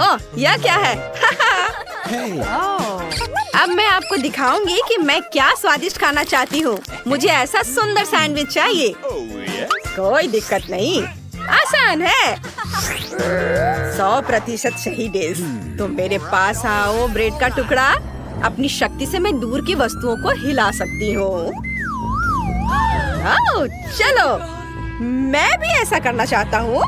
ओह, यह क्या है? अब मैं आपको दिखाऊंगी कि मैं क्या स्वादिष्ट खाना चाहती हूँ। मुझे ऐसा सुंदर सैंडविच चाहिए। कोई दिक्कत नहीं, आसान है। 100% सही डेज। तुम मेरे पास आओ ब्रेड का टुकड़ा। अपनी शक्ति से मैं दूर की वस्तुओं को हिला सकती हूँ। चलो, मैं भी ऐसा करना चाहता हूँ।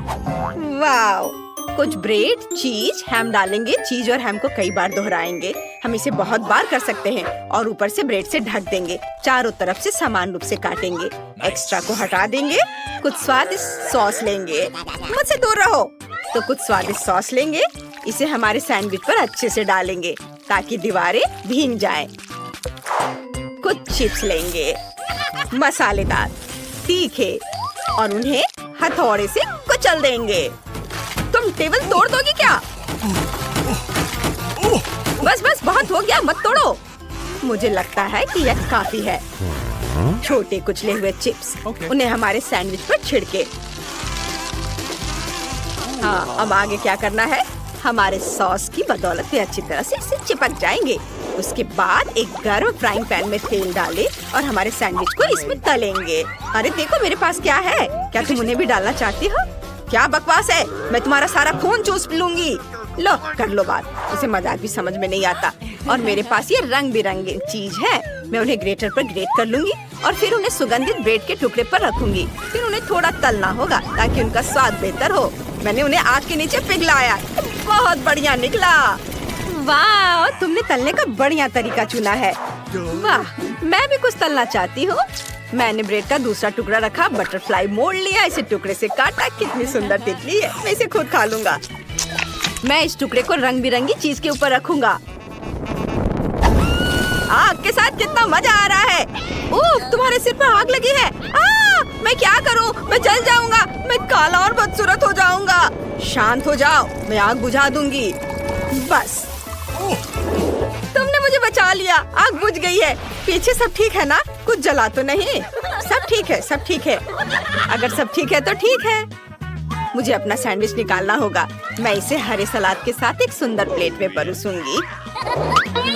वाओ! कुछ ब्रेड, चीज, हैम डालेंगे। चीज और हैम को कई बार दोहराएंगे। हम इसे बहुत बार कर सकते हैं और ऊपर से ब्रेड से ढक देंगे। चारों तरफ से समान रूप से काटेंगे। एक्स्ट्रा को हटा देंगे। कुछ स्वादिष्ट सॉस लेंगे। मुझसे दूर रहो। तो कुछ स्वादिष्ट सॉस लेंगे। इसे हमारे सैंडविच पर अच्छे से डालेंगे ताकि दीवारें भीग जाएं। कुछ चिप्स लेंगे, मसालेदार, तीखे, और उन्हें हथौड़े से कुचल देंगे। तुम टेबल तोड़ दोगी क्या? बस बस, बहुत हो गया, मत तोड़ो। मुझे लगता है कि यह काफी है। छोटे कुचले हुए चिप्स, उन्हें हमारे सैंडविच पर छिड़के। हाँ, अब आगे क्या करना है? हमारे सॉस की बदौलत वे अच्छी तरह से इससे चिपक जाएंगे। उसके बाद एक गर्म फ्राइंग पैन में तेल डालें और हमारे सैंडविच को इसमें तलेंगे। अरे देखो, मेरे पास क्या है। क्या तुम उन्हें भी डालना चाहती हो? क्या बकवास है, मैं तुम्हारा सारा खून चूस लूंगी। लो, कर लो बात। उसे मजाक भी समझ में नहीं आता। और मेरे पास ये रंग बिरंगे चीज है। मैं उन्हें ग्रेटर पर ग्रेट कर लूंगी और फिर उन्हें सुगंधित ब्रेड के टुकड़े पर रखूंगी। फिर उन्हें थोड़ा तलना होगा ताकि उनका स्वाद बेहतर हो। मैंने उन्हें आग के नीचे पिघलाया। बहुत बढ़िया निकला। वाह, तुमने तलने का बढ़िया तरीका चुना है। वाह, मैं भी कुछ तलना चाहती हूँ। मैंने ब्रेड का दूसरा टुकड़ा रखा, बटरफ्लाई मोड़ लिया, इसे टुकड़े से काटा। कितनी सुंदर तितली है। मैं इसे खुद खा लूंगा। मैं इस टुकड़े को रंग बिरंगी चीज के ऊपर रखूंगा। आग के साथ कितना मजा आ रहा है। ओह, तुम्हारे सिर पर आग लगी है। मैं क्या करूं? मैं जल जाऊंगा। मैं काला और बदसूरत हो जाऊंगा। शांत हो जाओ, मैं आग बुझा दूंगी। बस, तुमने मुझे बचा लिया। आग बुझ गई है। पीछे सब ठीक है ना? कुछ जला तो नहीं? सब ठीक है, सब ठीक है। अगर सब ठीक है तो ठीक है। मुझे अपना सैंडविच निकालना होगा। मैं इसे हरे सलाद के साथ एक सुंदर प्लेट में परोसूंगी।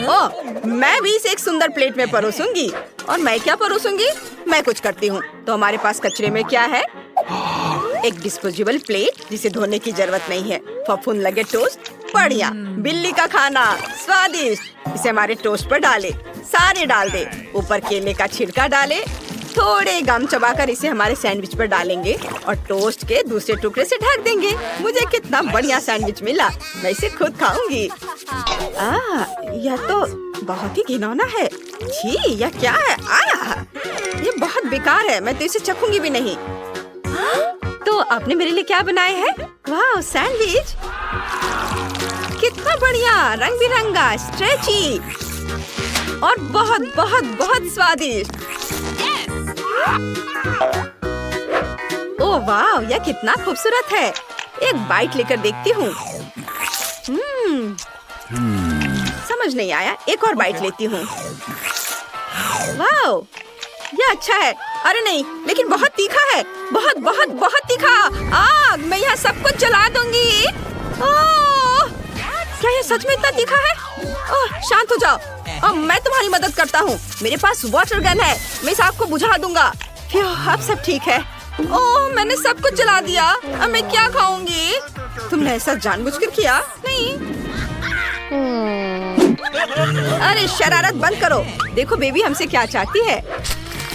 ओह, मैं भी इसे एक सुंदर प्लेट में परोसूंगी। और मैं क्या परोसूंगी? मैं कुछ करती हूँ। तो हमारे पास कचरे में क्या है? एक डिस्पोजेबल प्लेट जिसे धोने की जरूरत नहीं है। फफूंद लगे टोस्ट, बढ़िया। बिल्ली का खाना, स्वादिष्ट। इसे हमारे टोस्ट पर डाले। सारे डाल दे। ऊपर केले का छिड़का डाले। थोड़े गम चबाकर इसे हमारे सैंडविच पर डालेंगे और टोस्ट के दूसरे टुकड़े से ढक देंगे। मुझे कितना बढ़िया सैंडविच मिला। मैं इसे खुद खाऊंगी। यह तो बहुत ही घिनौना है। छी, यह क्या है? ये बहुत बेकार है। मैं तो इसे चखूंगी भी नहीं। तो आपने मेरे लिए क्या बनाए हैं? वाह, सैंडविच कितना बढ़िया, रंग बिरंगा, स्ट्रेची और बहुत बहुत बहुत स्वादिष्ट। ओह वाह, यह कितना खूबसूरत है। एक बाइट लेकर देखती हूँ। समझ नहीं आया। एक और बाइट लेती हूँ। वाह, यह अच्छा है। अरे नहीं, लेकिन बहुत तीखा है। बहुत बहुत बहुत तीखा। आग, मैं यहाँ सब कुछ जला दूंगी। ओह, क्या यह सच में इतना तीखा है? ओह, शांत हो जाओ। अब मैं तुम्हारी मदद करता हूँ। मेरे पास वाटर गन है। मैं इस आग को बुझा दूंगा। अब सब ठीक है। ओह, मैंने सब कुछ जला दिया। अब मैं क्या खाऊंगी? तुमने ऐसा जानबूझकर किया? नहीं। अरे शरारत बंद करो। देखो बेबी हमसे क्या चाहती है।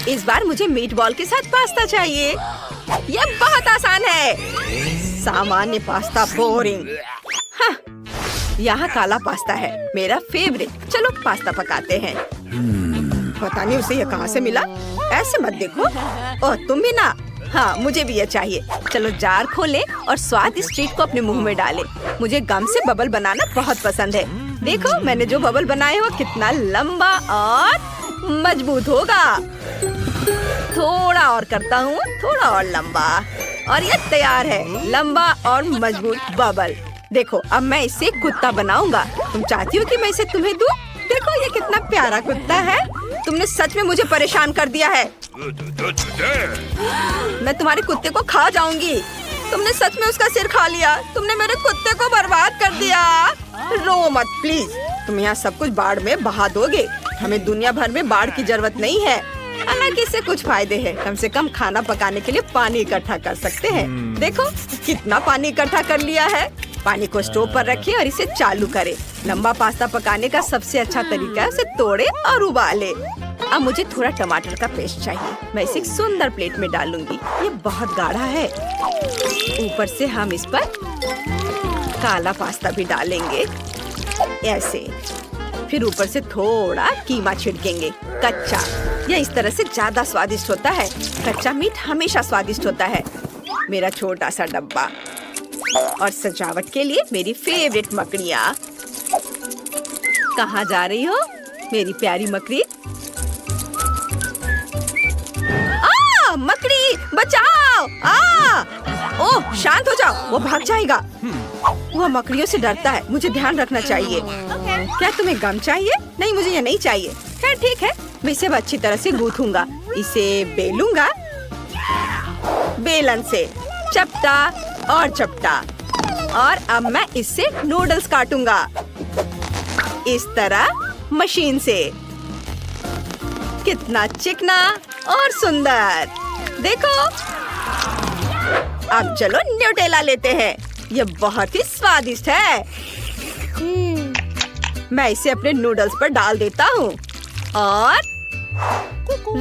इस बार मुझे मीट बॉल के साथ पास्ता चाहिए। यह बहुत आसान है। सामान्य पास्ता बोरिंग। हाँ, यहाँ काला पास्ता है, मेरा फेवरेट। चलो पास्ता पकाते हैं। पता नहीं उसे ये कहाँ से मिला। ऐसे मत देखो। ओह, तुम भी ना? हाँ, मुझे भी ये चाहिए। चलो जार खोलें और स्वादिष्ट ट्रीट को अपने मुंह में डालें। मुझे गम से बबल बनाना बहुत पसंद है। देखो मैंने जो बबल बनाए हो कितना लंबा और मजबूत होगा। थोड़ा और करता हूँ, थोड़ा और लंबा, और ये तैयार है, लंबा और मजबूत बबल। देखो अब मैं इससे कुत्ता बनाऊंगा। तुम चाहती हो कि मैं इसे तुम्हें दूं? देखो ये कितना प्यारा कुत्ता है। तुमने सच में मुझे परेशान कर दिया है। मैं तुम्हारे कुत्ते को खा जाऊंगी। तुमने सच में उसका सिर खा लिया। तुमने मेरे कुत्ते को बर्बाद कर दिया। रो मत प्लीज, तुम यहाँ सब कुछ बाढ़ में बहा दोगे। हमें दुनिया भर में बाढ़ की जरूरत नहीं है। हालांकि इससे कुछ फायदे हैं। कम से कम खाना पकाने के लिए पानी इकट्ठा कर सकते हैं। देखो कितना पानी इकट्ठा कर लिया है। पानी को स्टोव पर रखें और इसे चालू करें। लंबा पास्ता पकाने का सबसे अच्छा तरीका है उसे तोड़े और उबाले। अब मुझे थोड़ा टमाटर का पेस्ट चाहिए। मैं इसे एक सुंदर प्लेट में डालूंगी। ये बहुत गाढ़ा है। ऊपर से हम इस पर काला पास्ता भी डालेंगे ऐसे। फिर ऊपर से थोड़ा कीमा छिड़केंगे कच्चा। यह इस तरह से ज्यादा स्वादिष्ट होता है। कच्चा मीट हमेशा स्वादिष्ट होता है। मेरा छोटा सा डब्बा और सजावट के लिए मेरी फेवरेट मकड़ियाँ। कहाँ जा रही हो मेरी प्यारी मकड़ी? मकड़ी बचाओ! ओह शांत हो जाओ, वो भाग जाएगा। वह मकड़ियों से डरता है। मुझे ध्यान रखना चाहिए। क्या तुम्हें गम चाहिए? नहीं, मुझे ये नहीं चाहिए। खैर ठीक है, मैं इसे अच्छी तरह से गूंथूंगा। इसे बेलूंगा बेलन से, चपटा और चपटा। और अब मैं इससे नूडल्स काटूंगा इस तरह मशीन से। कितना चिकना और सुंदर, देखो। अब चलो न्यूटेला लेते हैं। ये बहुत ही स्वादिष्ट है। मैं इसे अपने नूडल्स पर डाल देता हूँ और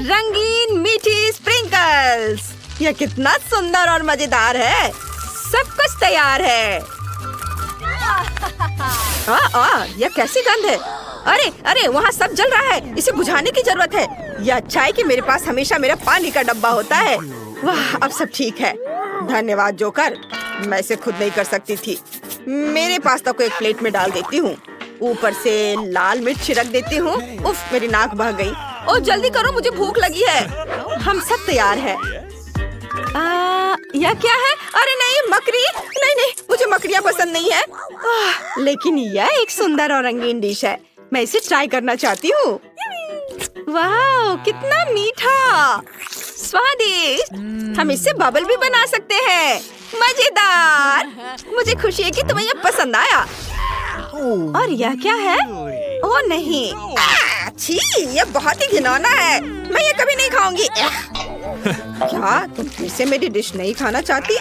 रंगीन मीठी स्प्रिंकल्स। यह कितना सुंदर और मजेदार है। सब कुछ तैयार है। यह कैसी गंध है? अरे अरे, वहाँ सब जल रहा है। इसे बुझाने की जरूरत है। यह अच्छा है कि मेरे पास हमेशा मेरा पानी का डब्बा होता है। वाह, अब सब ठीक है। धन्यवाद जोकर, मैं इसे खुद नहीं कर सकती थी। मेरे पास्ता को एक प्लेट में डाल देती हूँ। ऊपर से लाल मिर्च छिड़क देती हूँ। उफ, मेरी नाक बह गई। ओ जल्दी करो, मुझे भूख लगी है। हम सब तैयार है। यह क्या है? अरे नहीं, मकड़ी। नहीं नहीं, मुझे मकड़ियाँ पसंद नहीं है। लेकिन यह एक सुंदर और रंगीन डिश है। मैं इसे ट्राई करना चाहती हूँ। वाह, कितना मीठा, स्वादिष्ट। हम इससे बबल भी बना सकते हैं। मजेदार। मुझे खुशी है कि तुम्हें यह पसंद आया। और यह क्या है? ओह नहीं, छी, यह बहुत ही घिनौना है। मैं ये कभी नहीं खाऊंगी। क्या तुम फिर से मेरी डिश नहीं खाना चाहती?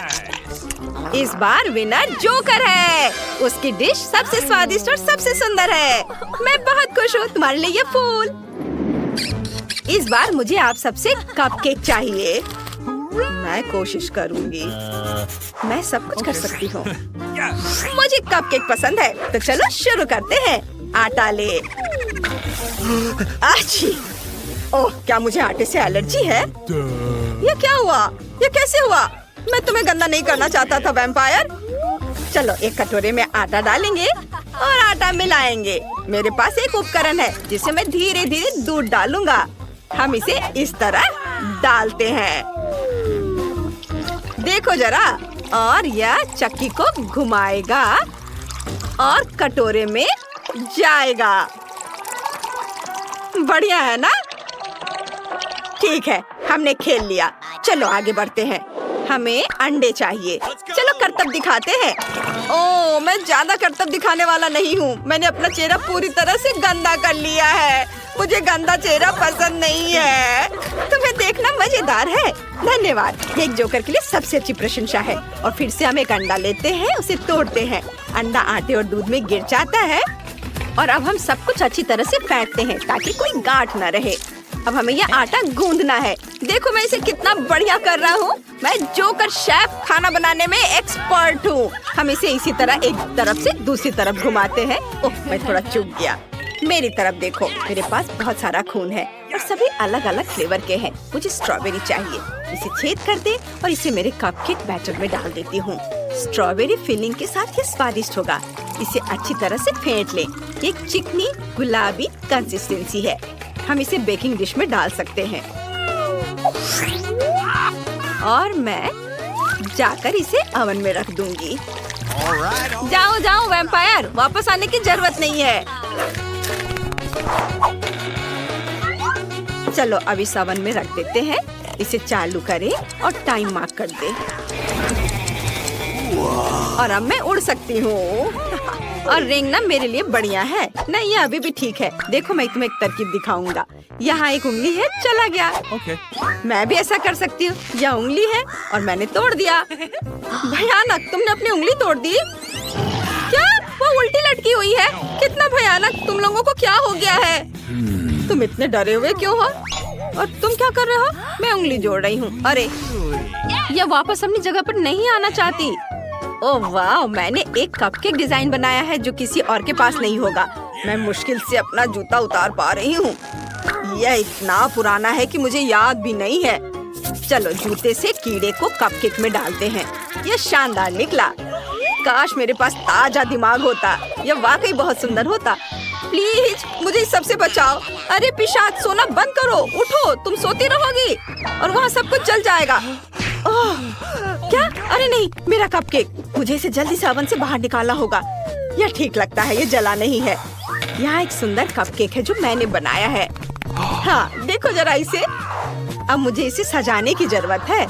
इस बार विनर जोकर है। उसकी डिश सबसे स्वादिष्ट और सबसे सुंदर है। मैं बहुत खुश हूँ। तुम्हारे लिए ये फूल। इस बार मुझे आप सबसे कपकेक चाहिए। मैं कोशिश करूँगी। मैं सब कुछ कर सकती हूँ। मुझे कपकेक पसंद है, तो चलो शुरू करते हैं। आटा ले। अच्छी। ओह, क्या मुझे आटे से एलर्जी है? ये क्या हुआ? ये कैसे हुआ? मैं तुम्हें गंदा नहीं करना चाहता था वैम्पायर। चलो एक कटोरे में आटा डालेंगे और आटा मिलाएंगे। मेरे पास एक उपकरण है जिसे मैं धीरे धीरे दूध डालूंगा। हम इसे इस तरह डालते हैं। देखो जरा। और यह चक्की को घुमाएगा और कटोरे में जाएगा। बढ़िया है ना? ठीक है, हमने खेल लिया। चलो आगे बढ़ते हैं। हमें अंडे चाहिए। चलो करतब दिखाते हैं। ओह, मैं ज्यादा करतब दिखाने वाला नहीं हूँ। मैंने अपना चेहरा पूरी तरह से गंदा कर लिया है। मुझे गंदा चेहरा पसंद नहीं है। तुम्हें देखना मजेदार है। धन्यवाद। ये एक जोकर के लिए सबसे अच्छी प्रशंसा है। और फिर से हम एक अंडा लेते हैं, उसे तोड़ते हैं। अंडा आटे और दूध में गिर जाता है। और अब हम सब कुछ अच्छी तरह से फेंटते हैं ताकि कोई गांठ न रहे। अब हमें यह आटा गूंदना है। देखो मैं इसे कितना बढ़िया कर रहा हूँ। मैं जोकर शेफ खाना बनाने में एक्सपर्ट हूँ। हम इसे इसी तरह एक तरफ से दूसरी तरफ घुमाते हैं। ओह, मैं थोड़ा चूक गया। मेरी तरफ देखो, मेरे पास बहुत सारा खून है और सभी अलग अलग फ्लेवर के हैं। मुझे स्ट्रॉबेरी चाहिए। इसे छेद कर दे और इसे मेरे कपकेक बैटर में डाल देती हूँ। स्ट्रॉबेरी फिलिंग के साथ ये स्वादिष्ट होगा। इसे अच्छी तरह से फेंट ले। एक चिकनी गुलाबी कंसिस्टेंसी है। हम इसे बेकिंग डिश में डाल सकते हैं। और मैं जाकर इसे ओवन में रख दूंगी। जाओ जाओ वैम्पायर, वापस आने की जरूरत नहीं है। चलो अब इस ओवन में रख देते हैं। इसे चालू करें और टाइम मार्क कर दे। और अब मैं उड़ सकती हूँ। और रेंगना मेरे लिए बढ़िया है। नहीं, ये अभी भी ठीक है। देखो, मैं तुम्हें एक तरकीब दिखाऊंगा। यहाँ एक उंगली है, चला गया। मैं भी ऐसा कर सकती हूँ। यह उंगली है और मैंने तोड़ दिया। भयानक, तुमने अपनी उंगली तोड़ दी? क्या? वो उल्टी लटकी हुई है। कितना भयानक! तुम लोगों को क्या हो गया है? तुम इतने डरे हुए क्यों हो? और तुम क्या कर रहे हो? मैं उंगली जोड़ रही हूँ। अरे, यह वापस अपनी जगह पर नहीं आना चाहती। ओह वाह, मैंने एक कपकेक डिजाइन बनाया है जो किसी और के पास नहीं होगा। मैं मुश्किल से अपना जूता उतार पा रही हूँ। यह इतना पुराना है कि मुझे याद भी नहीं है। चलो, जूते से कीड़े को कपकेक में डालते हैं। यह शानदार निकला। काश मेरे पास ताजा दिमाग होता। यह वाकई बहुत सुंदर होता। प्लीज मुझे इस सबसे बचाओ। अरे पिशाच, सोना बंद करो। उठो, तुम सोती रहोगी और वहाँ सब कुछ जल जाएगा। ओह, क्या? अरे नहीं, मेरा कपकेक। मुझे इसे जल्दी से ओवन से बाहर निकालना होगा। यह ठीक लगता है, ये जला नहीं है। यहाँ एक सुंदर कपकेक है जो मैंने बनाया है। हाँ, देखो जरा इसे। अब मुझे इसे सजाने की जरूरत है।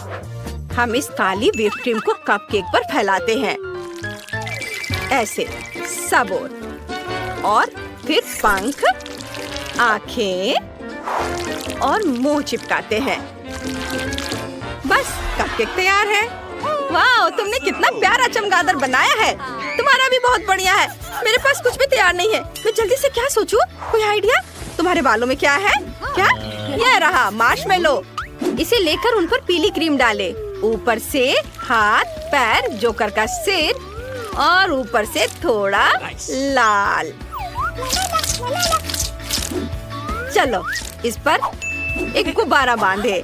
हम इस काली व्हिप क्रीम को कपकेक पर फैलाते हैं, ऐसे सब और फिर पंख, आँखें और मुंह चिपकाते हैं। बस, कपकेक तैयार है। वाह, तुमने कितना प्यारा चमगादड़ बनाया है। तुम्हारा भी बहुत बढ़िया है। मेरे पास कुछ भी तैयार नहीं है। मैं जल्दी से क्या सोचूं? कोई आइडिया? तुम्हारे बालों में क्या है? क्या? यह रहा मार्शमेलो। इसे लेकर उन पर पीली क्रीम डाले। ऊपर से हाथ, पैर, जोकर का सिर और ऊपर से थोड़ा लाल। चलो, इस पर एक गुब्बारा बांधे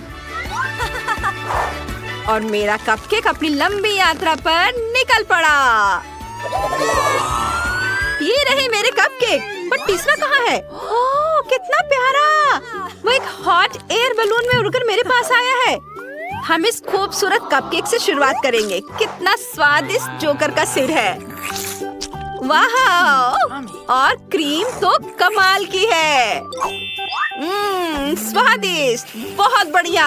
और मेरा कपकेक अपनी लंबी यात्रा पर निकल पड़ा। ये रहे मेरे कपकेक। पर तीसरा कहाँ है? ओह, कितना प्यारा! वो एक हॉट एयर बलून में उड़कर मेरे पास आया है। हम इस खूबसूरत कपकेक से शुरुआत करेंगे। कितना स्वादिष्ट जोकर का सिर है। वाह! और क्रीम तो कमाल की है। स्वादिष्ट, बहुत बढ़िया।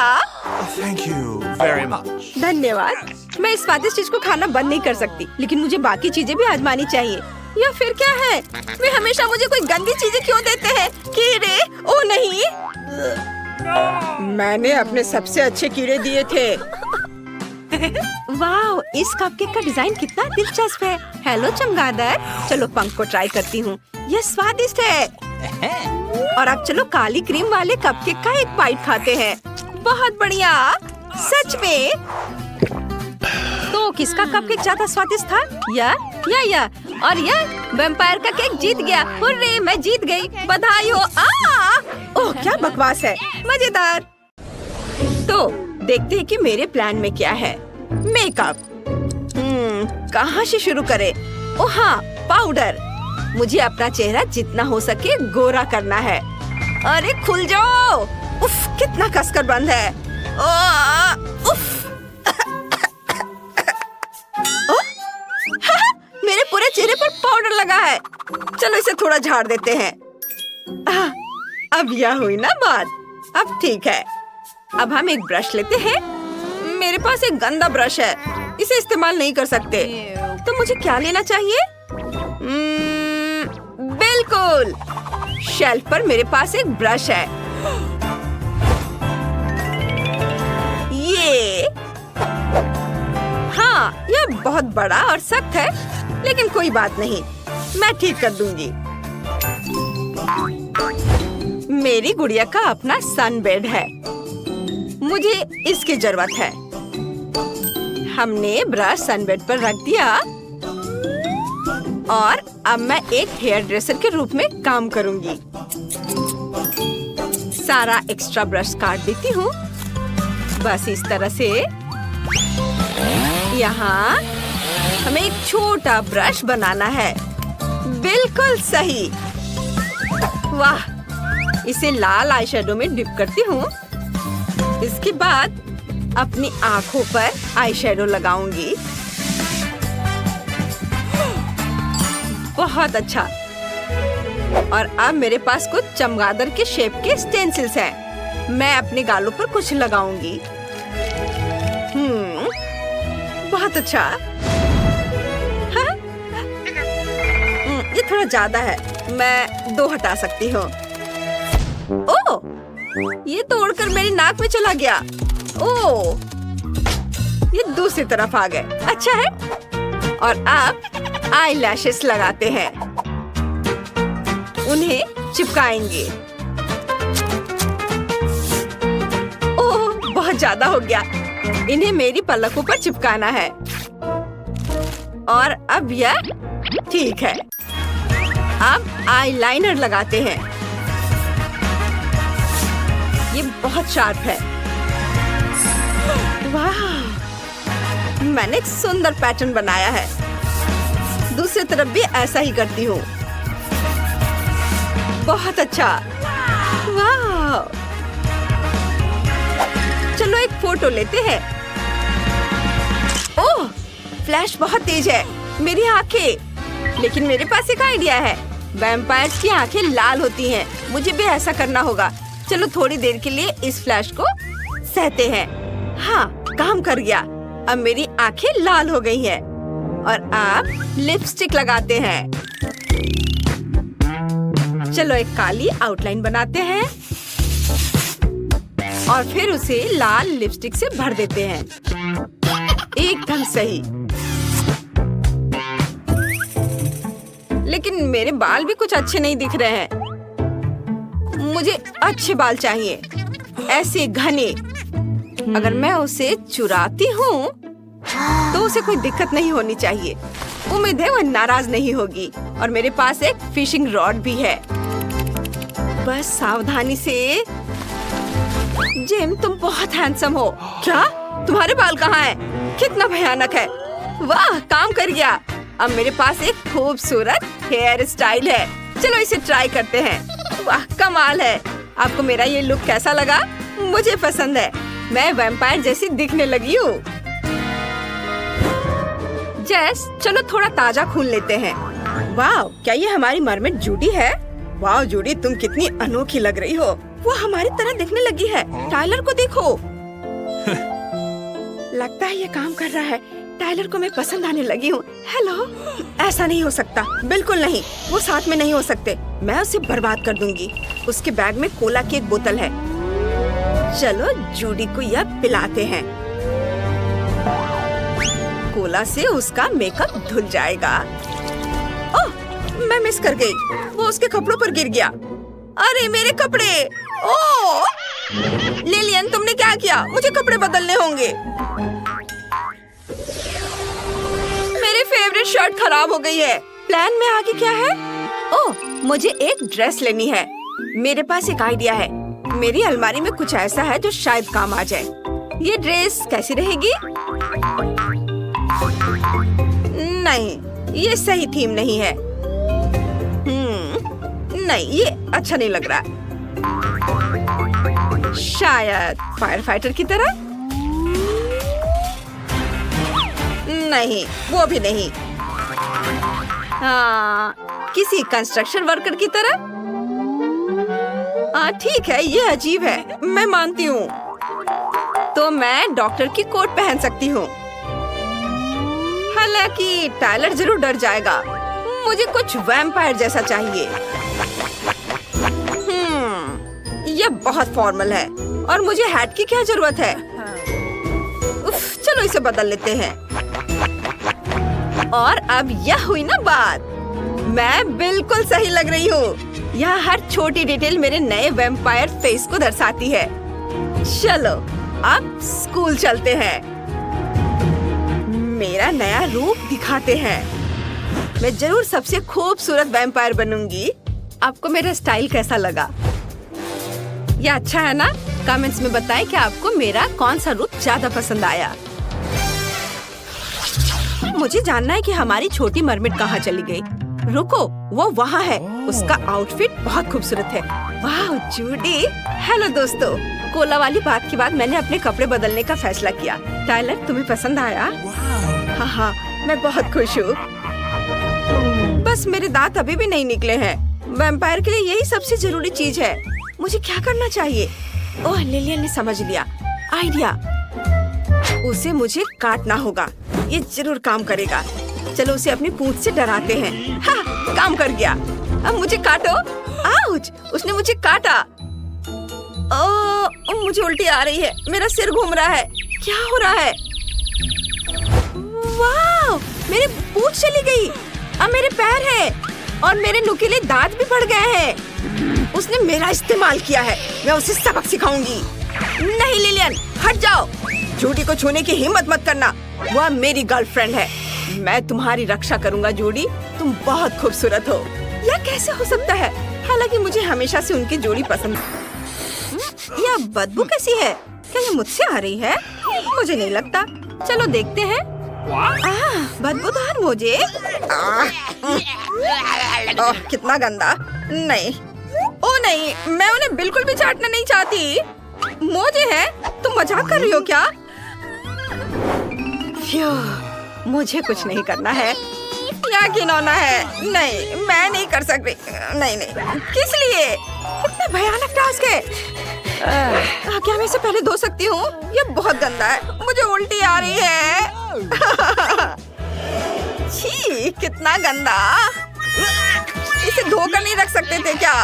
Thank you very much. धन्यवाद। मैं इस स्वादिष्ट चीज को खाना बंद नहीं कर सकती, लेकिन मुझे बाकी चीजें भी आजमानी चाहिए। या फिर क्या है? वे हमेशा मुझे कोई गंदी चीजें क्यों देते हैं? कीड़े? ओह नहीं, मैंने अपने सबसे अच्छे कीड़े दिए थे। वाह, इस कपकेक का डिजाइन कितना दिलचस्प है। हेलो चमगादड़, चलो पंख को ट्राई करती हूँ। यह स्वादिष्ट है। और अब चलो काली क्रीम वाले कपकेक का एक बाइट खाते हैं। बहुत बढ़िया, सच में। तो किसका कपकेक ज्यादा स्वादिष्ट था? या और यह वैम्पायर का केक जीत गया। हुर्रे, मैं जीत गई। बधाई हो। ओह, क्या बकवास है। मजेदार। तो देखते हैं कि मेरे प्लान में क्या है। मेकअप। कहाँ से शुरू करें? ओह हाँ, पाउडर। मुझे अपना चेहरा जितना हो सके गोरा करना है। अरे खुल जाओ। उफ, कितना कसकर बंद है। उफ। मेरे पूरे चेहरे पर पाउडर लगा है। चलो इसे थोड़ा झाड़ देते हैं। अब यह हुई ना बात। अब ठीक है। अब हम एक ब्रश लेते हैं। मेरे पास एक गंदा ब्रश है, इसे इस्तेमाल नहीं कर सकते। तो मुझे क्या लेना चाहिए? बिल्कुल, शेल्फ पर मेरे पास एक ब्रश है। ये हाँ, यह बहुत बड़ा और सख्त है, लेकिन कोई बात नहीं, मैं ठीक कर दूंगी। मेरी गुड़िया का अपना सनबेड है, मुझे इसकी जरूरत है। हमने ब्रश सनबेड पर रख दिया और अब मैं एक हेयर ड्रेसर के रूप में काम करूंगी। सारा एक्स्ट्रा ब्रश काट देती हूँ, बस इस तरह से। यहाँ हमें एक छोटा ब्रश बनाना है। बिल्कुल सही। वाह, इसे लाल आईशैडो में डिप करती हूँ। इसके बाद अपनी आँखों पर आईशैडो लगाऊंगी। बहुत अच्छा। और अब मेरे पास कुछ चमगादड़ के शेप के स्टेंसिल्स हैं। मैं अपने गालों पर कुछ लगाऊंगी। बहुत अच्छा। थोड़ा ज्यादा है, मैं 2 हटा सकती हूँ। ओह, ये तो उड़कर मेरी नाक में चला गया। ओह, ये दूसरी तरफ आ गए। अच्छा है। और अब आई लैशेस लगाते हैं, उन्हें चिपकाएंगे। ओह, बहुत ज्यादा हो गया। इन्हें मेरी पलकों पर चिपकाना है। और अब यह ठीक है। अब आईलाइनर लगाते हैं। ये बहुत शार्प है। वाह, मैंने एक सुंदर पैटर्न बनाया है। दूसरी तरफ भी ऐसा ही करती हूँ। बहुत अच्छा। वाह, चलो एक फोटो लेते हैं। ओह, फ्लैश बहुत तेज है। मेरी आंखें। लेकिन मेरे पास एक आइडिया है। वैम्पायर्स की आंखें लाल होती हैं। मुझे भी ऐसा करना होगा। चलो थोड़ी देर के लिए इस फ्लैश को सहते हैं। हाँ, काम कर गया। अब मेरी आंखें लाल हो गई हैं। और अब लिपस्टिक लगाते हैं। चलो एक काली आउटलाइन बनाते हैं और फिर उसे लाल लिपस्टिक से भर देते हैं। एकदम सही। लेकिन मेरे बाल भी कुछ अच्छे नहीं दिख रहे हैं। मुझे अच्छे बाल चाहिए, ऐसे घने। अगर मैं उसे चुराती हूँ तो उसे कोई दिक्कत नहीं होनी चाहिए। उम्मीद है वह नाराज नहीं होगी। और मेरे पास एक फिशिंग रॉड भी है। बस सावधानी से। जिम, तुम बहुत हैंडसम हो। क्या? तुम्हारे बाल कहाँ हैं? कितना भयानक है। वाह, काम कर गया। अब मेरे पास एक खूबसूरत हेयर स्टाइल है। चलो इसे ट्राई करते हैं। वाह, कमाल है। आपको मेरा ये लुक कैसा लगा? मुझे पसंद है। मैं वैम्पायर जैसी दिखने लगी हूँ। जेस, चलो थोड़ा ताजा खून लेते हैं। वाह, क्या ये हमारी मरमेड जूडी है? वाह जूडी, तुम कितनी अनोखी लग रही हो। वो हमारी तरह दिखने लगी है। टाइलर को देखो। लगता है ये काम कर रहा है। टाइलर को मैं पसंद आने लगी हूँ। हेलो। ऐसा नहीं हो सकता, बिल्कुल नहीं। वो साथ में नहीं हो सकते। मैं उसे बर्बाद कर दूंगी। उसके बैग में कोला की एक बोतल है। चलो जूडी को यह पिलाते हैं। कोला से उसका मेकअप धुल जाएगा। ओह, मैं मिस कर गई। वो उसके कपड़ों पर गिर गया। अरे मेरे कपड़े। ओह लिलियन, तुमने क्या किया? मुझे कपड़े बदलने होंगे। मेरी फेवरेट शर्ट खराब हो गई है। प्लान में आगे क्या है? ओह, मुझे एक ड्रेस लेनी है। मेरे पास एक आइडिया है। मेरी अलमारी में कुछ ऐसा है जो शायद काम आ जाए। ये ड्रेस कैसी रहेगी? नहीं, ये सही थीम नहीं है। नहीं, ये अच्छा नहीं लग रहा। शायद फायर फाइटर की तरह? नहीं, वो भी नहीं। हाँ, किसी कंस्ट्रक्शन वर्कर की तरह? हाँ ठीक है, ये अजीब है, मैं मानती हूँ। तो मैं डॉक्टर की कोट पहन सकती हूँ। हालांकि टाइलर जरूर डर जाएगा। मुझे कुछ वैम्पायर जैसा चाहिए। यह बहुत फॉर्मल है और मुझे हैट की क्या जरूरत है? उफ, चलो इसे बदल लेते हैं। और अब यह हुई ना बात। मैं बिल्कुल सही लग रही हूँ। यहाँ हर छोटी डिटेल मेरे नए वैम्पायर फेस को दर्शाती है। चलो अब स्कूल चलते हैं। मेरा नया रूप दिखाते हैं। मैं जरूर सबसे खूबसूरत वैम्पायर बनूंगी। आपको मेरा स्टाइल कैसा लगा? ये अच्छा है ना? कमेंट्स में बताएं कि आपको मेरा कौन सा रूप ज्यादा पसंद आया। मुझे जानना है कि हमारी छोटी मरमेड कहाँ चली गई। रुको, वो वहाँ है। उसका आउटफिट बहुत खूबसूरत है। वाह जूडी। हेलो दोस्तों, कोला वाली बात के बाद मैंने अपने कपड़े बदलने का फैसला किया। टाइलर, तुम्हें पसंद आया? हाँ हाँ, मैं बहुत खुश हूँ। बस मेरे दांत अभी भी नहीं निकले हैं। वैम्पायर के लिए यही सबसे जरूरी चीज है। मुझे क्या करना चाहिए? ओह, लिलियन ने समझ लिया। आइडिया। उसे मुझे काटना होगा। ये जरूर काम करेगा। चलो उसे अपनी पूंछ से डराते हैं। हाँ, काम कर गया। अब मुझे काटो। आउच! उसने मुझे काटा। मुझे उल्टी आ रही है। मेरा सिर घूम रहा है। क्या हो रहा है? वाह! मेरी पूंछ चली गई। अब मेरे पैर हैं और मेरे नुकीले दांत भी पड़ गए हैं। उसने मेरा इस्तेमाल किया है। मैं उसे सबक सिखाऊंगी। नहीं लिलियन, हट जाओ। जूडी को छूने की हिम्मत मत करना। वह मेरी गर्लफ्रेंड है। मैं तुम्हारी रक्षा करूंगा जूडी। तुम बहुत खूबसूरत हो। यह कैसे हो सकता है? हालांकि मुझे हमेशा से उनकी जोड़ी पसंद। यह बदबू कैसी है? क्या ये मुझसे आ रही है? मुझे नहीं लगता। चलो देखते हैं। बदबूदार मोजे। कितना गंदा। नहीं, ओ नहीं, मैं उन्हें बिल्कुल भी चाटना नहीं चाहती। मोजे हैं? तुम मजाक कर रही हो क्या? मुझे कुछ नहीं करना है। क्या घिनौना है। नहीं, मैं नहीं कर सकती। नहीं नहीं, किस लिए? कितना भयानक टास्क है। क्या मैं इसे पहले धो सकती हूँ? ये बहुत गंदा है। मुझे उल्टी आ रही है। छी, कितना गंदा। इसे धोकर नहीं रख सकते थे क्या?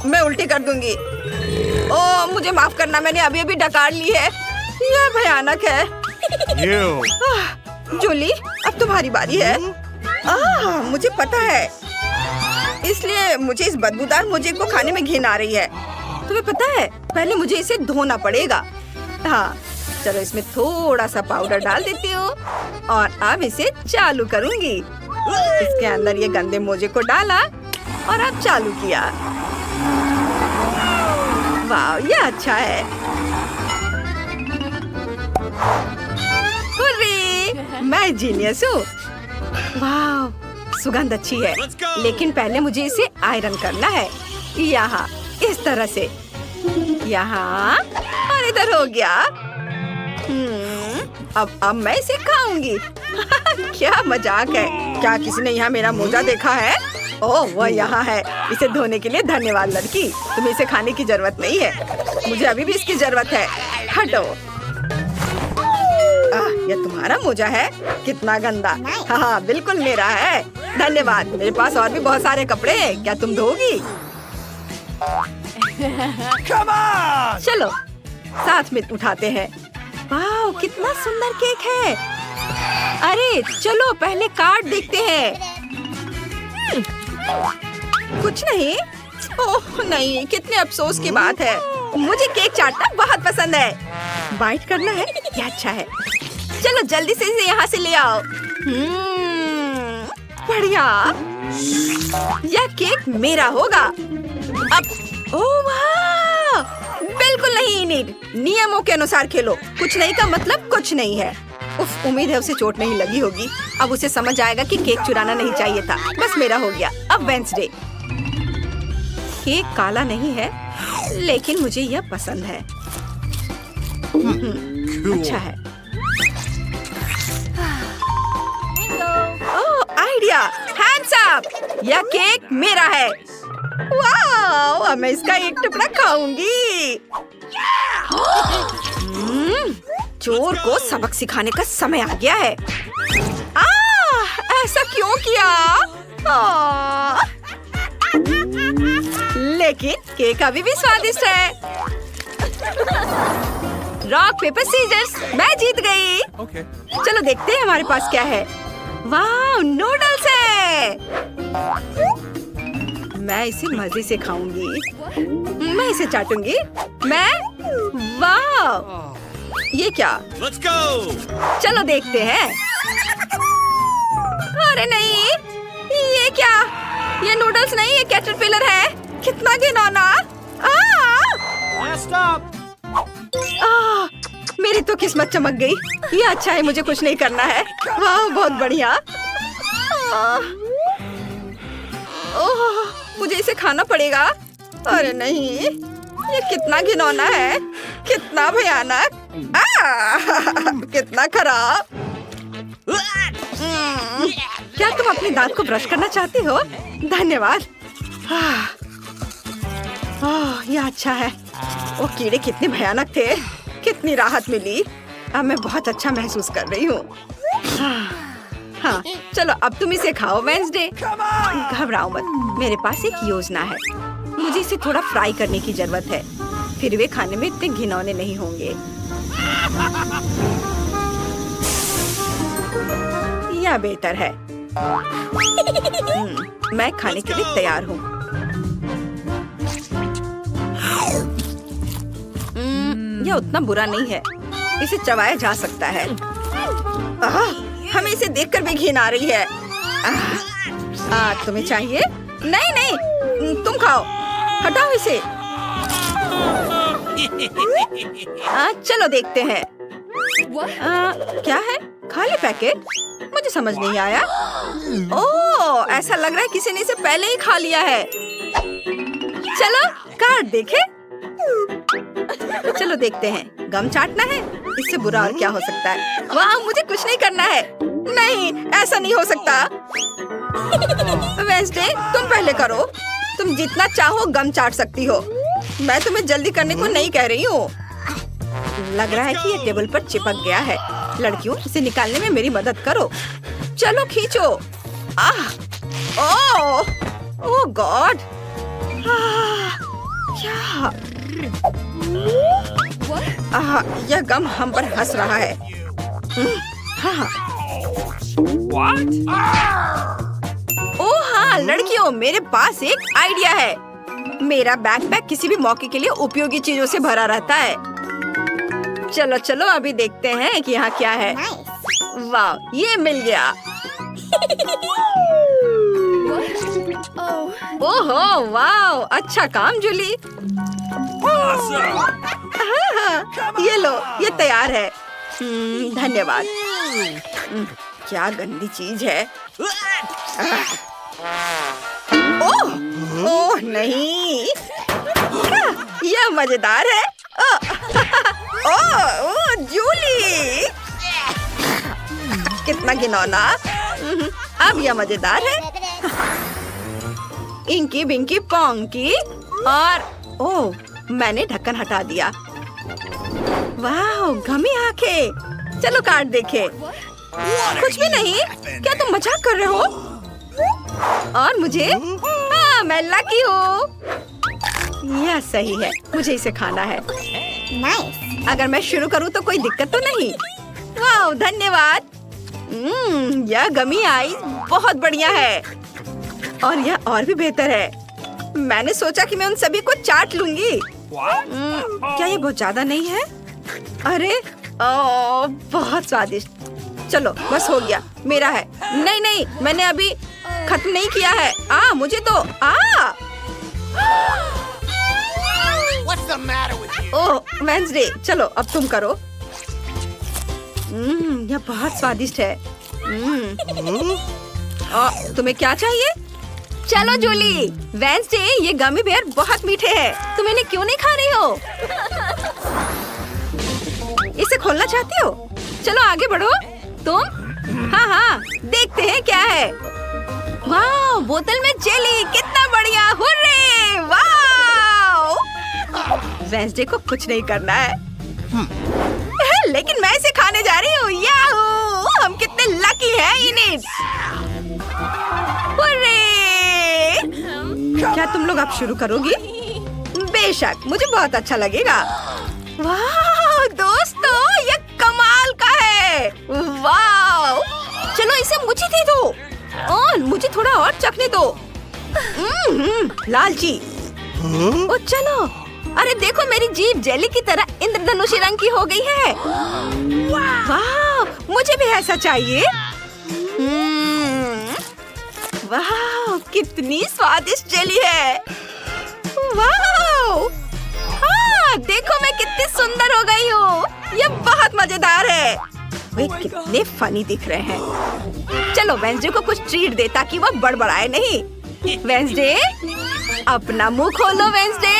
मैं उल्टी कर दूंगी। ओ, मुझे माफ करना, मैंने अभी अभी डकार ली है। यह भयानक है। जूली, अब तुम्हारी बारी है। मुझे पता है, इसलिए मुझे इस बदबूदार मोजे को खाने में घिन आ रही है। तुम्हें पता है, पहले मुझे इसे धोना पड़ेगा। हाँ, चलो इसमें थोड़ा सा पाउडर डाल देती हूँ और अब इसे चालू करूँगी। इसके अंदर ये गंदे मोजे को डाला और अब चालू किया। वाह, ये अच्छा है। हुर्रे, मैं जीनियस हूँ। वाह, सुगंध अच्छी है। लेकिन पहले मुझे इसे आयरन करना है। यहाँ इस तरह से, यहाँ और इधर हो गया। अब मैं इसे खाऊंगी। क्या मजाक है। क्या किसी ने यहाँ मेरा मोजा देखा है? ओह, वह यहाँ है। इसे धोने के लिए धन्यवाद लड़की। तुम्हें इसे खाने की जरूरत नहीं है। मुझे अभी भी इसकी जरूरत है। हटो। यह तुम्हारा मोजा है? कितना गंदा। हाँ, बिल्कुल मेरा है। धन्यवाद। मेरे पास और भी बहुत सारे कपड़े हैं। क्या तुम धोगी? चलो साथ में उठाते हैं। वाह, कितना सुंदर केक है। अरे चलो पहले कार्ड देखते हैं। कुछ नहीं। ओह नहीं, कितने अफसोस की बात है। मुझे केक चाटना बहुत पसंद है। बाइट करना है? क्या अच्छा है। चलो जल्दी से इसे यहाँ से ले आओ। बढ़िया। यह केक मेरा होगा। अब ओह वाह, बिल्कुल नहीं इनिड। नियमों के अनुसार खेलो। कुछ नहीं का मतलब कुछ नहीं है। उफ, उम्मीद है उसे चोट नहीं लगी होगी। अब उसे समझ आएगा कि केक चुराना नहीं चाहिए था। बस मेरा हो गया। अब वेंसडे। केक काला नहीं है, लेकिन मुझे यह पसंद है। अच्छा है। ओह, आइडिया। Hands up. यह केक मेरा है। वाह, अब मैं इसका एक टुकड़ा खाऊंगी। चोर को सबक सिखाने का समय आ गया है। ऐसा क्यों किया? लेकिन केक अभी भी स्वादिष्ट है। रॉक पेपर सीजर्स, मैं जीत गई। चलो देखते हैं हमारे पास क्या है। वाह, नूडल्स है। मैं इसे मजे से खाऊंगी। मैं इसे चाटूंगी। वाह, ये क्या? Let's go! चलो देखते हैं। अरे नहीं, ये क्या? ये नूडल्स नहीं, ये कैटरपिलर है। कितना घिनौना। मेरी तो किस्मत चमक गई। ये अच्छा है, मुझे कुछ नहीं करना है। वाह, बहुत बढ़िया। ओह, मुझे इसे खाना पड़ेगा। अरे नहीं, ये कितना घिनौना है। कितना भयानक। कितना खराब। क्या तुम अपने दांत को ब्रश करना चाहती हो? धन्यवाद। यह अच्छा है। वो कीड़े कितने भयानक थे। कितनी राहत मिली। अब मैं बहुत अच्छा महसूस कर रही हूँ। हाँ, चलो अब तुम इसे खाओ वेंसडे। घबराओ मत, मेरे पास एक योजना है। मुझे इसे थोड़ा फ्राई करने की जरूरत है, फिर वे खाने में इतने घिनौने नहीं होंगे। यह बेहतर है। मैं खाने के लिए तैयार हूँ। यह उतना बुरा नहीं है, इसे चबाया जा सकता है। हमें इसे देखकर भी घिन आ रही है। तुम्हें चाहिए? नहीं नहीं, तुम खाओ, हटाओ इसे। चलो देखते हैं। क्या है? खाली पैकेट? मुझे समझ नहीं आया। ओह, ऐसा लग रहा है किसी ने इसे पहले ही खा लिया है। चलो कार्ड देखें। चलो देखते हैं। गम चाटना है? इससे बुरा और क्या हो सकता है? वाह, मुझे कुछ नहीं करना है। नहीं, ऐसा नहीं हो सकता। वेंसडे, तुम पहले करो। तुम जितना चाहो गम चाट सकती हो। मैं तुम्हें जल्दी करने को नहीं कह रही हूँ। लग रहा है कि ये टेबल पर चिपक गया है। लड़कियों, इसे निकालने में मेरी मदद करो। चलो खींचो। ओह गॉड, क्या? यह गम हम पर हंस रहा है। ओह हाँ लड़कियों, मेरे पास एक आइडिया है। मेरा बैकपैक किसी भी मौके के लिए उपयोगी चीजों से भरा रहता है। चलो चलो अभी देखते हैं कि यहाँ क्या है। वाह, ये मिल गया। ओहो वाह, अच्छा काम जूली। ये लो, ये तैयार है। धन्यवाद। क्या गंदी चीज है। ओह नहीं, यह मजेदार है। ओह जूली, कितना घिनौना। अब यह मजेदार है। इंकी बिंकी पोंकी और ओह, मैंने ढक्कन हटा दिया। वाह, गमी आंखें। चलो कार्ड देखे। कुछ भी नहीं। क्या तुम मजाक कर रहे हो? और मुझे? हाँ, मैं लकी हूँ। यह सही है, मुझे इसे खाना है। अगर मैं शुरू करूँ तो कोई दिक्कत तो नहीं? वाह, धन्यवाद। यह गमी आइस बहुत बढ़िया है। और यह और भी बेहतर है। मैंने सोचा कि मैं उन सभी को चाट लूंगी। क्या ये बहुत ज्यादा नहीं है? अरे बहुत स्वादिष्ट। चलो बस हो गया, मेरा है। नहीं नहीं, मैंने अभी खत्म नहीं किया है। मुझे तो What's the matter with you? Oh Wednesday, चलो अब तुम करो। यह बहुत स्वादिष्ट है। तुम्हें क्या चाहिए? चलो जूली। वेंसडे, ये गमी बेयर बहुत मीठे हैं। तुम इन्हें क्यों नहीं खा रही हो? इसे खोलना चाहती हो? चलो आगे बढ़ो। तुम? हाँ, देखते हैं क्या है। वाह, बोतल में जेली, कितना बढ़िया। हुर्रे, वाह। वेंसडे को कुछ नहीं करना है। लेकिन मैं इसे खाने जा रही हूँ। याहू, हम कितने लकी हैं इन्हें। हुर्रे। क्या तुम लोग अब शुरू करोगी? बेशक, मुझे बहुत अच्छा लगेगा। वाह दोस्तों, ये कमाल का है। वाह, चलो इसे मुझे दे दो। मुझे थोड़ा और चखने दो। लालची। ओ चलो। अरे देखो, मेरी जीभ जेली की तरह इंद्रधनुषी रंग की हो गई है। वाह, मुझे भी ऐसा चाहिए। वाह, कितनी स्वादिष्ट जेली है। वाह, हाँ, देखो मैं कितनी सुंदर हो गई हूँ। ये बहुत मजेदार है। वे कितने फनी दिख रहे हैं। चलो वेंसडे को कुछ ट्रीट दे ताकि वह बड़बड़ाए नहीं। वेंसडे, अपना मुंह खोलो। वेंसडे,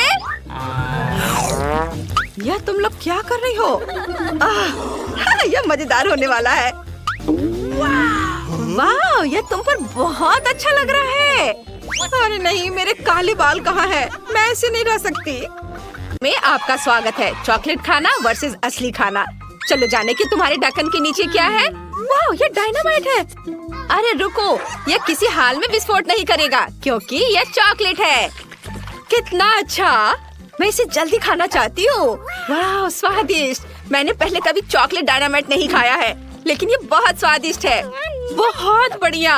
यह तुम लोग क्या कर रही हो? यह मजेदार होने वाला है। वाह, यह तुम पर बहुत अच्छा लग रहा है। अरे नहीं, मेरे काले बाल कहाँ हैं? मैं ऐसे नहीं रह सकती। में आपका स्वागत है। चॉकलेट खाना वर्सेस असली खाना। चलो जाने कि तुम्हारे ढक्कन के नीचे क्या है। वाह, ये डायनामाइट है। अरे रुको, ये किसी हाल में विस्फोट नहीं करेगा क्योंकि ये चॉकलेट है। कितना अच्छा, मैं इसे जल्दी खाना चाहती हूँ। वाह, स्वादिष्ट। मैंने पहले कभी चॉकलेट डायनामाइट नहीं खाया है, लेकिन ये बहुत स्वादिष्ट है। बहुत बढ़िया।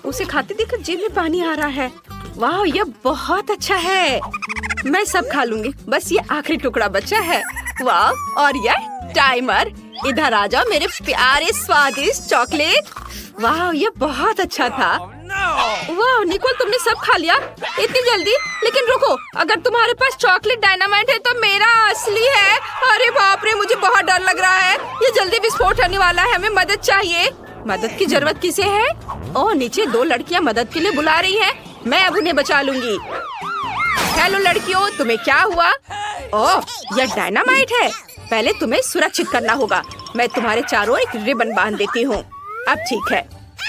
उसे खाते देखकर जीभ में पानी आ रहा है। वाह, ये बहुत अच्छा है। मैं सब खा लूंगी, बस ये आखिरी टुकड़ा बचा है। वाह, और ये टाइमर। इधर आ जाओ मेरे प्यारे स्वादिष्ट चॉकलेट। वाह, ये बहुत अच्छा था। वाह निकोल, तुमने सब खा लिया इतनी जल्दी। लेकिन रुको, अगर तुम्हारे पास चॉकलेट डायनामाइट है तो मेरा असली है। अरे बाप रे, मुझे बहुत डर लग रहा है। ये जल्दी विस्फोट होने वाला है। हमें मदद चाहिए। मदद की जरूरत किसे है? ओह, नीचे 2 लड़कियां मदद के लिए बुला रही हैं। मैं अब उन्हें बचा लूंगी। हेलो लड़कियों, तुम्हें क्या हुआ? ओह, यह डायनामाइट है। पहले तुम्हें सुरक्षित करना होगा। मैं तुम्हारे चारों एक रिबन बांध देती हूँ। अब ठीक है,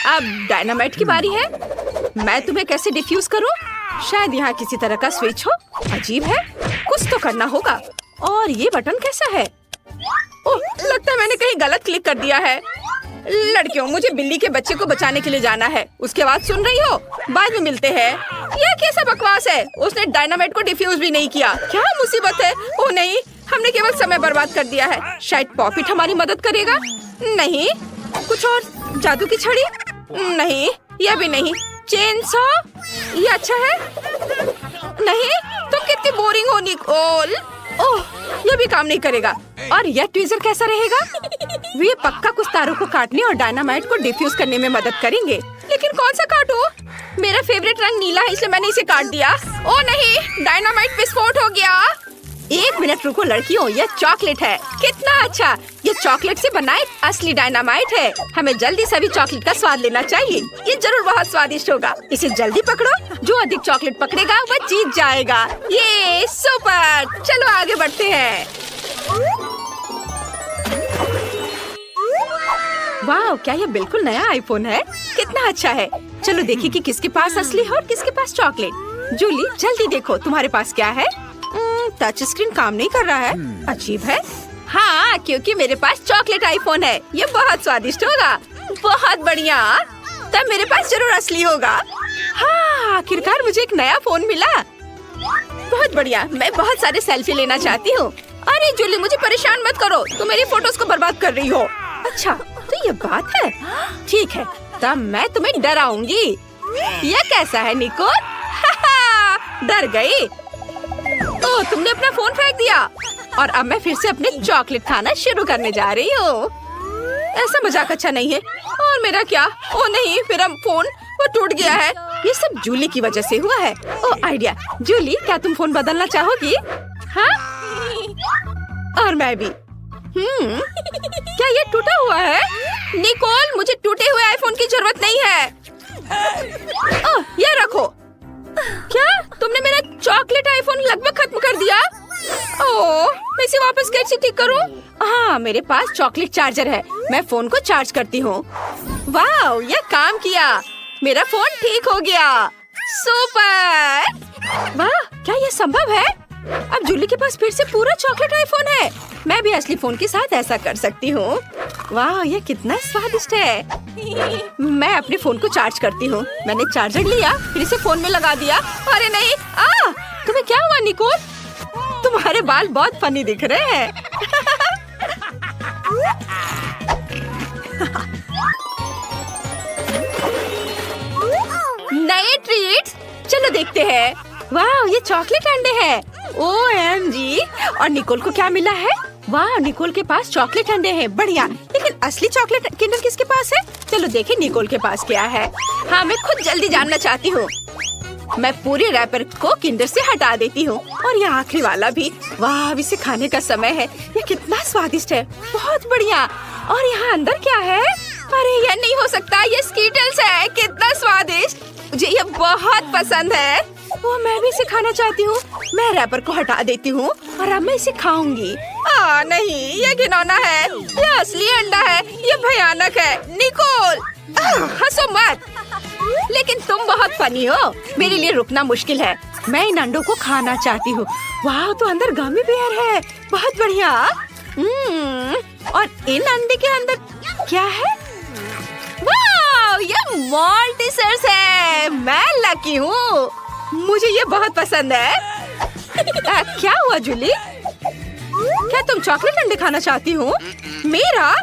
अब डायनामाइट की बारी है। मैं तुम्हें कैसे डिफ्यूज करूं? शायद यहाँ किसी तरह का स्विच हो। अजीब है, कुछ तो करना होगा। और ये बटन कैसा है? ओह, लगता है मैंने कहीं गलत क्लिक कर दिया है। लड़कियों, मुझे बिल्ली के बच्चे को बचाने के लिए जाना है। उसके बाद सुन रही हो? बाद में मिलते हैं। यह कैसा बकवास है? उसने डायनामाइट को डिफ्यूज भी नहीं किया। क्या मुसीबत है? ओह नहीं, हमने केवल समय बर्बाद कर दिया है। शायद पॉपिट हमारी मदद करेगा। नहीं, कुछ और? जादू की छड़ी? नहीं, यह भी नहीं। Chain saw? ये अच्छा है। नहीं, तुम कितनी बोरिंग हो निकोल। ओह, यह भी काम नहीं करेगा। और यह ट्वीजर कैसा रहेगा? वे पक्का कुछ तारों को काटने और डायनामाइट को डिफ्यूज करने में मदद करेंगे। लेकिन कौन सा काटूं? मेरा फेवरेट रंग नीला है, इसलिए मैंने इसे काट दिया। ओह नहीं, डायनामाइट विस्फोट हो गया। 1 मिनट रुको लड़कियों, यह चॉकलेट है। कितना अच्छा, ये चॉकलेट से बनाए असली डायनामाइट है। हमें जल्दी सभी चॉकलेट का स्वाद लेना चाहिए। ये जरूर बहुत स्वादिष्ट होगा। इसे जल्दी पकड़ो। जो अधिक चॉकलेट पकड़ेगा वह जीत जाएगा। ये सुपर। चलो आगे बढ़ते हैं। वाह, क्या ये बिल्कुल नया आईफोन है? कितना अच्छा है। चलो देखिए कि किसके पास असली है और किसके पास चॉकलेट। जूली, जल्दी देखो तुम्हारे पास क्या है। टच स्क्रीन काम नहीं कर रहा है। अजीब है। हाँ, क्योंकि मेरे पास चॉकलेट आईफोन है। ये बहुत स्वादिष्ट होगा। बहुत बढ़िया, तब मेरे पास जरूर असली होगा। हाँ, आखिरकार मुझे एक नया फोन मिला। बहुत बढ़िया, मैं बहुत सारे सेल्फी लेना चाहती हूँ। अरे जूली, मुझे परेशान मत करो, तुम मेरी फोटोज को बर्बाद कर रही हो। अच्छा, तो ये बात है। ठीक है, तब मैं तुम्हें डराऊंगी। ये कैसा है निकोल? डर गई? ओह, तुमने अपना फोन फेंक दिया। और अब मैं फिर से अपने चॉकलेट खाना शुरू करने जा रही हूँ। ऐसा मजाक अच्छा नहीं है। और मेरा क्या? ओह नहीं, मेरा फोन वो टूट गया है। ये सब जूली की वजह से हुआ है। ओह आइडिया। जूली, क्या तुम फोन बदलना चाहोगी? हाँ, और मैं भी। क्या ये टूटा हुआ है? निकोल, मुझे टूटे हुए आईफोन की जरूरत नहीं है। ओह, ये रखो। क्या तुमने मेरा चॉकलेट आईफोन लगभग खत्म कर दिया? ओह, मैं इसे वापस कैसे ठीक करूं? हाँ, मेरे पास चॉकलेट चार्जर है। मैं फोन को चार्ज करती हूँ। वाह, ये काम किया। मेरा फोन ठीक हो गया। सुपर। वाह, क्या ये संभव है? अब जूली के पास फिर से पूरा चॉकलेट आईफोन है। मैं भी असली फोन के साथ ऐसा कर सकती हूँ। वाह, ये कितना स्वादिष्ट है। मैं अपने फोन को चार्ज करती हूँ। मैंने चार्जर लिया, फिर इसे फोन में लगा दिया। अरे नहीं, तुम्हें क्या हुआ निकोल? तुम्हारे बाल बहुत फनी दिख रहे हैं। नए ट्रीट्स, चलो देखते हैं। वाह, ये चॉकलेट अंडे हैं। OMG! और निकोल को क्या मिला है? वाह, निकोल के पास चॉकलेट अंडे हैं। बढ़िया, लेकिन असली चॉकलेट किंडर किसके पास है? चलो देखें निकोल के पास क्या है। हाँ, मैं खुद जल्दी जानना चाहती हूँ। मैं पूरे रैपर को किंडर से हटा देती हूँ और ये आखिरी वाला भी। वाह, अब इसे खाने का समय है। ये कितना स्वादिष्ट है। बहुत बढ़िया। और यहाँ अंदर क्या है? अरे यह नहीं हो सकता, ये स्कीटल्स है। कितना स्वादिष्ट, मुझे ये बहुत पसंद है। वो मैं भी इसे खाना चाहती हूँ। मैं रैपर को हटा देती हूँ और अब मैं इसे खाऊंगी। नहीं, ये घिनौना है। ये असली अंडा है। ये भयानक है। निकोल, हंसो मत। लेकिन तुम बहुत फनी हो। मेरे लिए रुकना मुश्किल है। मैं इन अंडों को खाना चाहती हूँ। वाह, तो अंदर गमी बेयर है। बहुत बढ़िया। और इन अंडे के अंदर क्या है? वाह, ये मॉल्टीसर्स है। मैं लकी हूँ, मुझे ये बहुत पसंद है। क्या हुआ जूली? क्या तुम चॉकलेट अंडे खाना चाहती हो? मेरा?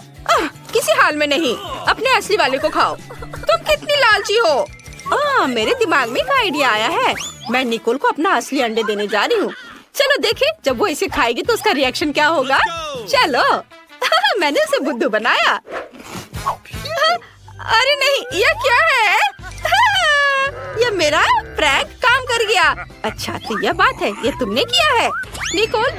किसी हाल में नहीं, अपने असली वाले को खाओ। तुम कितनी लालची हो। मेरे दिमाग में एक आइडिया आया है। मैं निकोल को अपना असली अंडे देने जा रही हूँ। चलो देखें, जब वो इसे खाएगी तो उसका रिएक्शन क्या होगा। चलो। मैंने उसे बुद्धू बनाया। अरे नहीं, ये क्या है? ये मेरा प्रैंक काम कर गया। अच्छा तो यह बात है, ये तुमने किया है निकोल?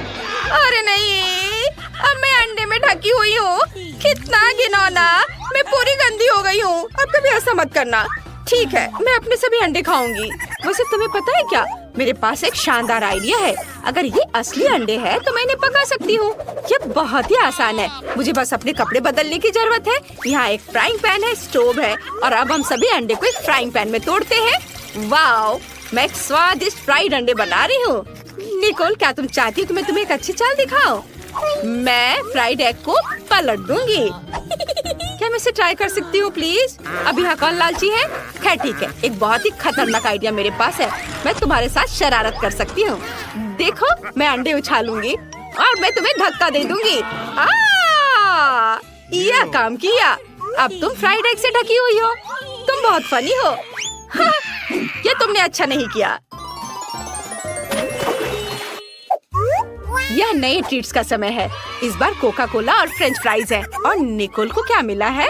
अरे नहीं, अब मैं अंडे में ढकी हुई हूँ। कितना घिनौना, मैं पूरी गंदी हो गई हूँ। अब कभी ऐसा मत करना। ठीक है, मैं अपने सभी अंडे खाऊंगी। वैसे तुम्हें पता है क्या, मेरे पास एक शानदार आइडिया है। अगर ये असली अंडे हैं तो मैं इन्हें पका सकती हूँ। ये बहुत ही आसान है, मुझे बस अपने कपड़े बदलने की जरूरत है। यहाँ एक फ्राइंग पैन है, स्टोव है, और अब हम सभी अंडे को एक फ्राइंग पैन में तोड़ते हैं। वाओ, मैं एक स्वादिष्ट फ्राइड अंडे बना रही हूँ। निकोल, क्या तुम चाहती हो कि मैं तुम्हें एक अच्छी चाल दिखाऊं? मैं फ्राइड एग को पलट दूंगी। क्या मैं इसे ट्राई कर सकती हूँ प्लीज? अब यहाँ कौन लालची है? खैर ठीक है, एक बहुत ही खतरनाक आइडिया मेरे पास है। मैं तुम्हारे साथ शरारत कर सकती हूँ। देखो, मैं अंडे उछालूंगी और मैं तुम्हें धक्का दे दूंगी। यह काम किया। अब तुम फ्राइड एग से ढकी हुई हो। तुम बहुत फनी हो। ये तुमने अच्छा नहीं किया। यह नए ट्रीट्स का समय है। इस बार कोका कोला और फ्रेंच फ्राइज है। और निकोल को क्या मिला है?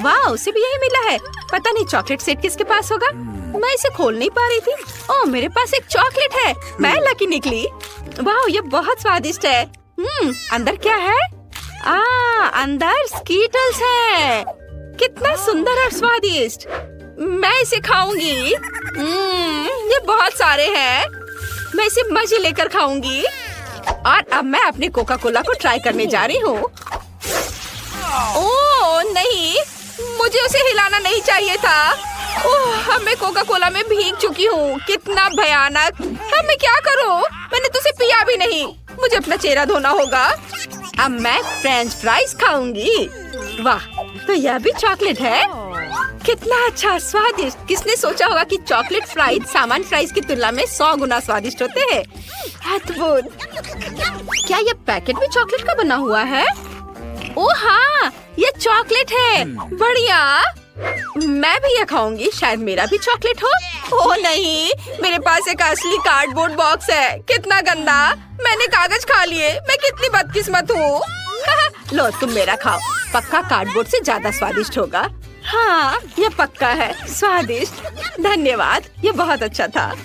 वाह, उसे भी यही मिला है। पता नहीं चॉकलेट सेट किसके पास होगा। मैं इसे खोल नहीं पा रही थी। ओह, मेरे पास एक चॉकलेट है। मैं लकी निकली। वाह, ये बहुत स्वादिष्ट है। अंदर क्या है? अंदर स्कीटल्स है। कितना सुंदर और स्वादिष्ट। मैं इसे खाऊंगी। ये बहुत सारे हैं। मैं इसे मजे लेकर खाऊंगी। और अब मैं अपने कोका कोला को ट्राई करने जा रही हूँ। ओह नहीं, मुझे उसे हिलाना नहीं चाहिए था। ओह, अब मैं कोका कोला में भीग चुकी हूँ। कितना भयानक। अब मैं क्या करूँ? मैंने तो उसे पिया भी नहीं। मुझे अपना चेहरा धोना होगा। अब मैं फ्रेंच फ्राइज खाऊंगी। वाह, तो यह भी चॉकलेट है। कितना अच्छा, स्वादिष्ट। किसने सोचा होगा कि चॉकलेट फ्राइज सामान्य फ्राइज की तुलना में 100 गुना स्वादिष्ट होते हैं। अद्भुत। क्या ये पैकेट भी चॉकलेट का बना हुआ है? ओह हाँ, ये चॉकलेट है। बढ़िया, मैं भी ये खाऊंगी। शायद मेरा भी चॉकलेट हो। ओह नहीं, मेरे पास एक असली कार्डबोर्ड बॉक्स है। कितना गंदा। मैंने कागज खा लिए। मैं कितनी बदकिस्मत हूँ। लो, तुम मेरा खाओ। पक्का कार्डबोर्ड से ज्यादा स्वादिष्ट होगा। हाँ, ये पक्का है स्वादिष्ट। धन्यवाद, ये बहुत अच्छा था।